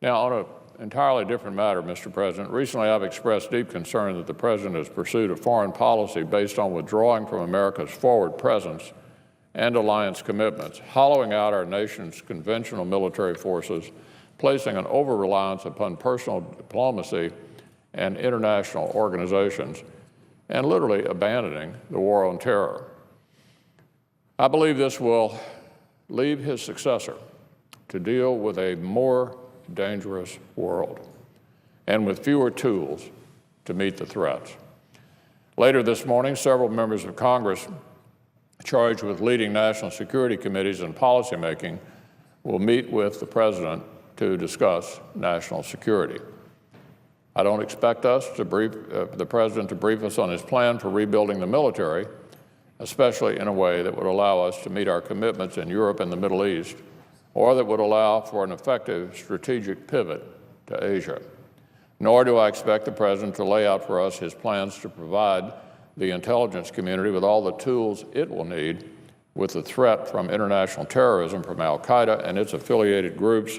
Now, on an entirely different matter, Mr. President, recently I've expressed deep concern that the President has pursued a foreign policy based on withdrawing from America's forward presence and alliance commitments, hollowing out our nation's conventional military forces, placing an over-reliance upon personal diplomacy and international organizations, and literally abandoning the war on terror. I believe this will leave his successor to deal with a more dangerous world and with fewer tools to meet the threats. Later this morning, several members of Congress charged with leading national security committees and policymaking will meet with the President to discuss national security. I don't expect us to brief the President to brief us on his plan for rebuilding the military, especially in a way that would allow us to meet our commitments in Europe and the Middle East, or that would allow for an effective strategic pivot to Asia. Nor do I expect the President to lay out for us his plans to provide the intelligence community with all the tools it will need with the threat from international terrorism from al-Qaeda and its affiliated groups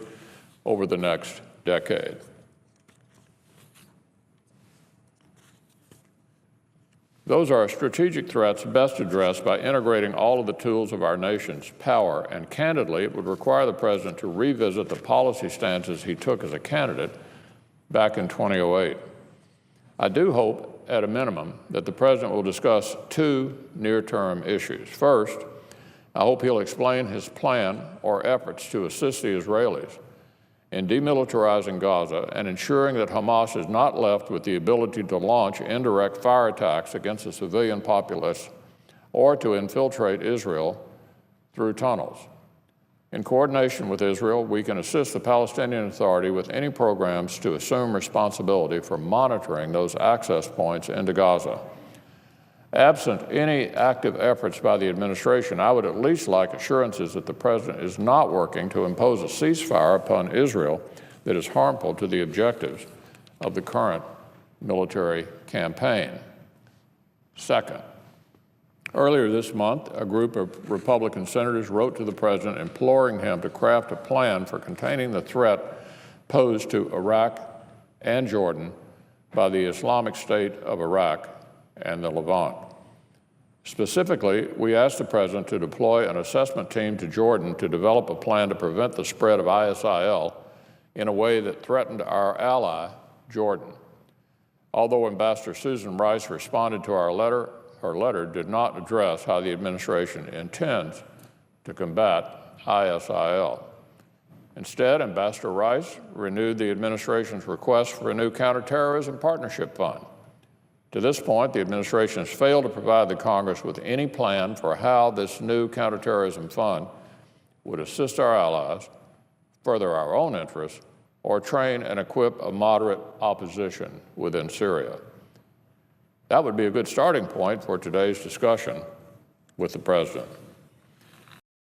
over the next decade. Those are strategic threats best addressed by integrating all of the tools of our nation's power, and candidly, it would require the President to revisit the policy stances he took as a candidate back in 2008. I do hope, at a minimum, that the President will discuss two near-term issues. First, I hope he'll explain his plan or efforts to assist the Israelis in demilitarizing Gaza and ensuring that Hamas is not left with the ability to launch indirect fire attacks against the civilian populace or to infiltrate Israel through tunnels. In coordination with Israel, we can assist the Palestinian Authority with any programs to assume responsibility for monitoring those access points into Gaza. Absent any active efforts by the administration, I would at least like assurances that the President is not working to impose a ceasefire upon Israel that is harmful to the objectives of the current military campaign. Second, earlier this month, a group of Republican senators wrote to the President imploring him to craft a plan for containing the threat posed to Iraq and Jordan by the Islamic State of Iraq and the Levant. Specifically, we asked the President to deploy an assessment team to Jordan to develop a plan to prevent the spread of ISIL in a way that threatened our ally, Jordan. Although Ambassador Susan Rice responded to our letter, her letter did not address how the administration intends to combat ISIL. Instead, Ambassador Rice renewed the administration's request for a new counterterrorism partnership fund. To this point, the administration has failed to provide the Congress with any plan for how this new counterterrorism fund would assist our allies, further our own interests, or train and equip a moderate opposition within Syria. That would be a good starting point for today's discussion with the President.